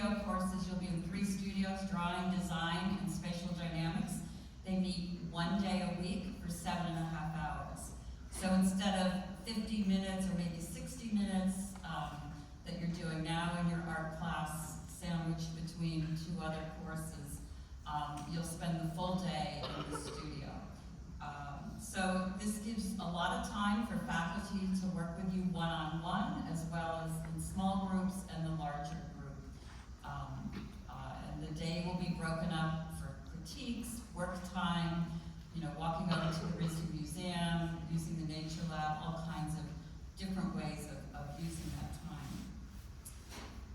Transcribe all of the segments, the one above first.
studio courses. You'll be in 3 studios, drawing, design, and spatial dynamics. They meet 1 day a week for 7.5 hours. So instead of 50 minutes or maybe 60 minutes that you're doing now in your art class, sandwiched between 2 other courses, you'll spend the full day in the studio. So this gives a lot of time for faculty to work with you one-on-one, as well as in small groups and the larger group. And the day will be broken up for critiques, work time, walking over to the RISD museum, using the nature lab, all kinds of different ways of using that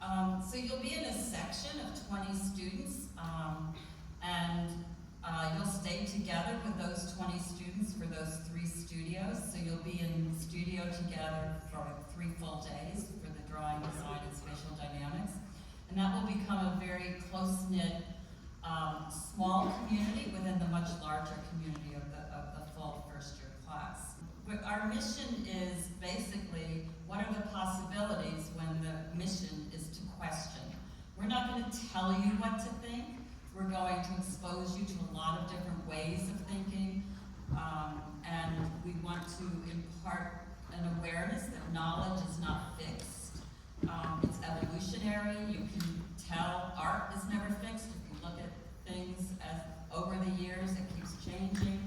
time. So you'll be in a section of 20 students, and you'll stay together with those 20 students for those 3 studios. So you'll be in studio together for 3 full days for the drawing, design, and spatial dynamics. And that will become a very close-knit, small community within the much larger community of the full first-year class. Our mission is basically, what are the possibilities when the mission is to question? We're not going to tell you what to think. We're going to expose you to a lot of different ways of thinking, and we want to impart an awareness that knowledge is not fixed. It's evolutionary. You can tell art is never fixed. If you look at things as over the years, it keeps changing.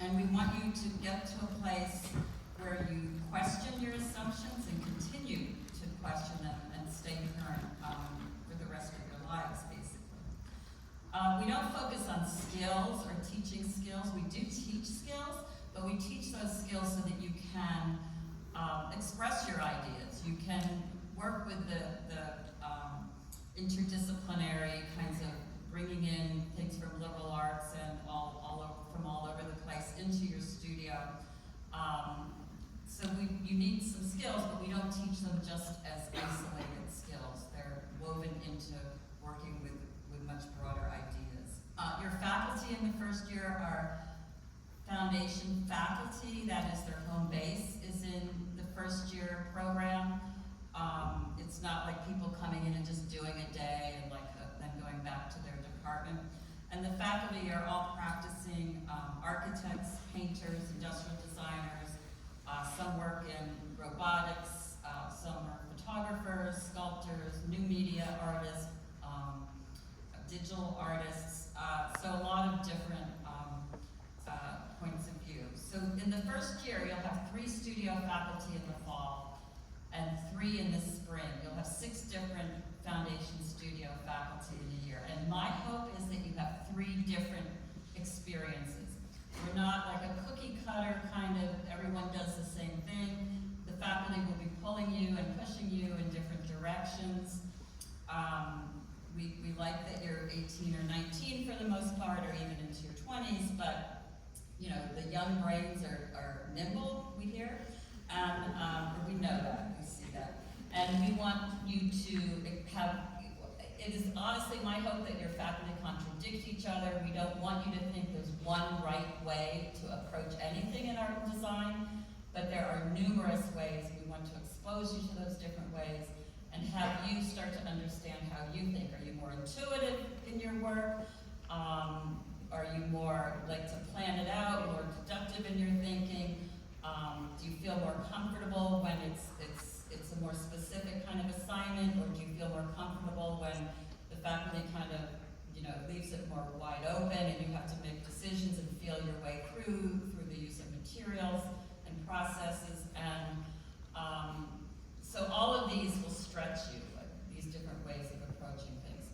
And we want you to get to a place where you question your assumptions and continue to question them and stay current for the rest of your lives, basically. We don't focus on skills or teaching skills. We do teach skills, but we teach those skills so that you can express your ideas. You can work with the interdisciplinary kinds of bringing in things from liberal arts and from all over the place into your studio. So you need some skills, but we don't teach them just as isolated skills. They're woven into working with much broader ideas. Your faculty in the first year are foundation faculty. That is, their home base is in the first year program. It's not like people coming in and just doing a day and then going back to their department. And the faculty are all practicing architects, painters, industrial designers. Some work in robotics, some are photographers, sculptors, new media artists, digital artists, so a lot of different points of view. So in the first year, you'll have 3 studio faculty in the fall and 3 in the spring. You'll have 6 different foundation studio faculty in a year. And my hope is that you have 3 different experiences. We're not like a cookie cutter kind of, everyone does the same thing. The faculty will be pulling you and pushing you in different directions. We like that you're 18 or 19 for the most part, or even into your 20s, but the young brains are nimble, we hear, and we know that, we see that. And we want you to have, it is honestly my hope that your faculty contradict each other. We don't want you to think there's one right way to approach anything in art and design, but there are numerous ways. We want to expose you to those different ways and have you start to understand how you think. Are you more intuitive in your work? Are you more like to plan it out, more deductive in your thinking? Do you feel more comfortable when it's a more specific kind of assignment, or do you feel more comfortable when the faculty kind of leaves it more wide open and you have to make decisions and feel your way through the use of materials and processes? And so all of these will stretch you, like these different ways of approaching things.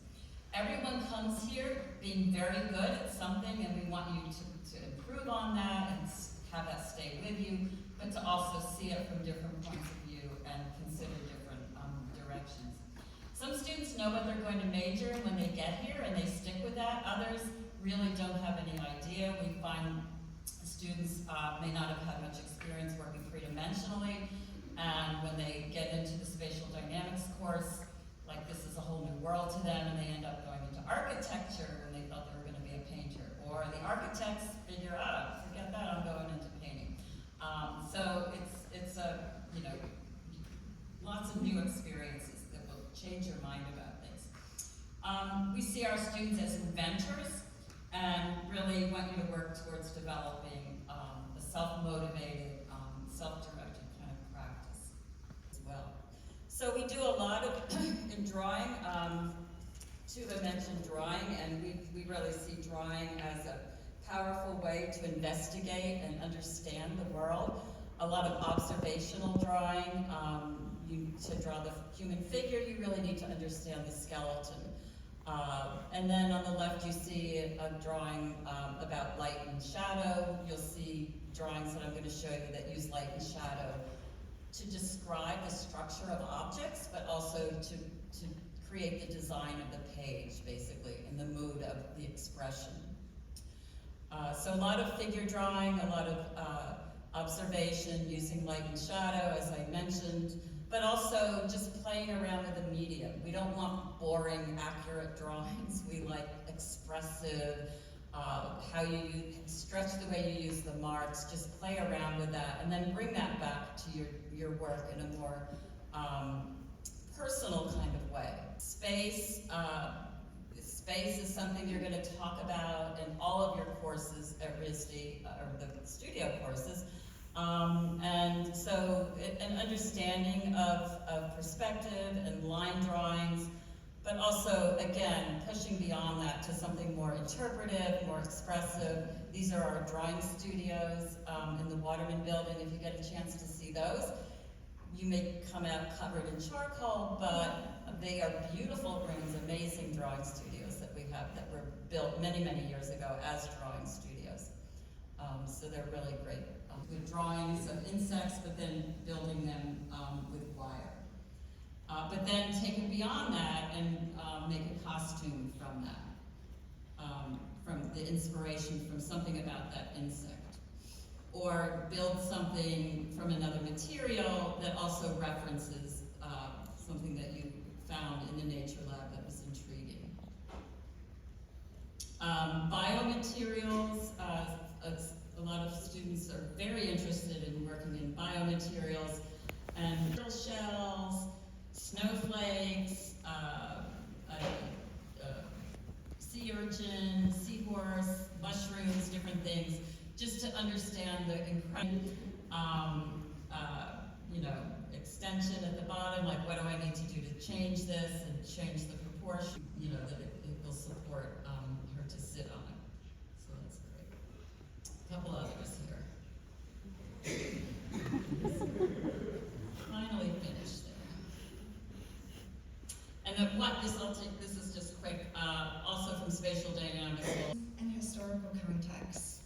Everyone comes here being very good at something, and we want you to improve on that and have that stay with you, but to also see it from different points of view and consider different directions. Some students know what they're going to major in when they get here, and they stick with that. Others really don't have any idea. We find students may not have had much experience working three-dimensionally, and when they get into the spatial dynamics course, like this is a whole new world to them, and they end up going into architecture when they thought they were going to be a painter. Or the architects figure out, forget that, I'm going into painting. So it's lots of new experiences that will change your mind about things. We see our students as inventors and really want you to work towards developing a self-motivated, self-directed kind of practice as well. So we do a lot of in drawing. Tuva mentioned drawing, and we really see drawing as a powerful way to investigate and understand the world. A lot of observational drawing. To draw the human figure, you really need to understand the skeleton. And then on the left you see a drawing about light and shadow. You'll see drawings that I'm going to show you that use light and shadow to describe the structure of objects, but also to create the design of the page, basically, and the mood of the expression. So a lot of figure drawing, a lot of observation using light and shadow, as I mentioned, but also just playing around with the medium. We don't want boring, accurate drawings. We like expressive, how you stretch the way you use the marks, just play around with that, and then bring that back to your work in a more personal kind of way. Space is something you're going to talk about in all of your courses at RISD, or the studio courses. And so an understanding of perspective and line drawings, but also, again, pushing beyond that to something more interpretive, more expressive. These are our drawing studios in the Waterman building. If you get a chance to see those, you may come out covered in charcoal, but they are beautiful rooms, amazing drawing studios that we have that were built many, many years ago as drawing studios. So they're really great. With drawings of insects, but then building them with wire. But then take it beyond that and make a costume from that, from the inspiration from something about that insect. Or build something from another material that also references something that you found in the nature lab that was intriguing. Biomaterials, a lot of students are very interested in working in biomaterials, and turtle shells, snowflakes, sea urchin, seahorse, mushrooms, different things, just to understand the incredible, extension at the bottom, like what do I need to do to change this and change the proportion, that it will support her to sit on it. So that's great. A couple others here. Finally finished there. And then this is just quick, also from spatial dynamics. And historical contexts.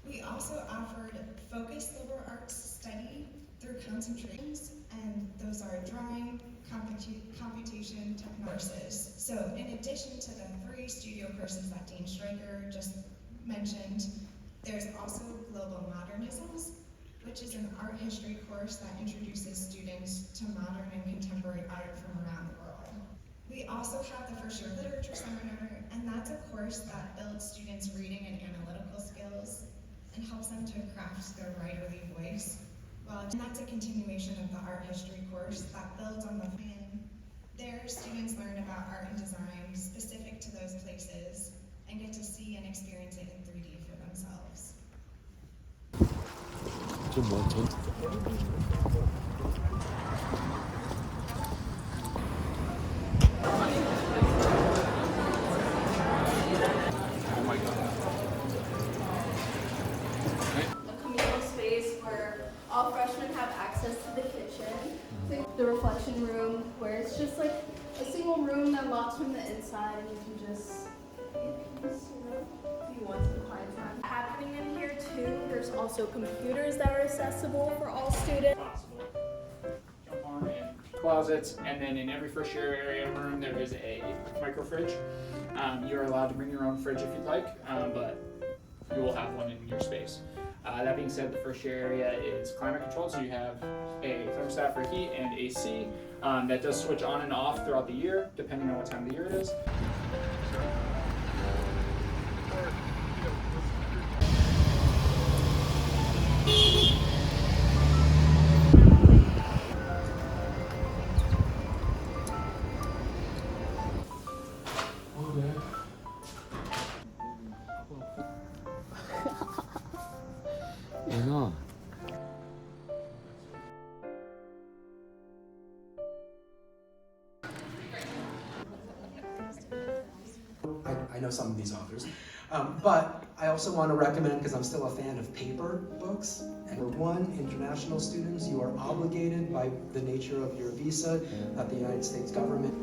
We also offered focused liberal arts study through concentrations, and those are drawing, computation, courses. So in addition to the 3 studio courses that Dean Stryker just mentioned, there's also Global Modernisms, which is an art history course that introduces students to modern and contemporary art from around the world. We also have the first year literature seminar, and that's a course that builds students' reading and analytical skills and helps them to craft their writerly voice. And that's a continuation of the art history course that builds on the plan. There, students learn about art and design specific to those places and get to see and experience it in 3D for themselves. All freshmen have access to the kitchen, the reflection room, where it's just like a single room that locks from the inside, and you can just, if you want some quiet time. Happening in here too, there's also computers that are accessible for all students. Jump on in closets, and then in every first year area room there is a micro fridge. You're allowed to bring your own fridge if you'd like, but you will have one in your space. That being said, the first year area is climate controlled, so you have a thermostat for heat and AC that does switch on and off throughout the year, depending on what time of the year it is. know some of these authors. But I also want to recommend, because I'm still a fan of paper books, and for one, international students, you are obligated by the nature of your visa that the United States government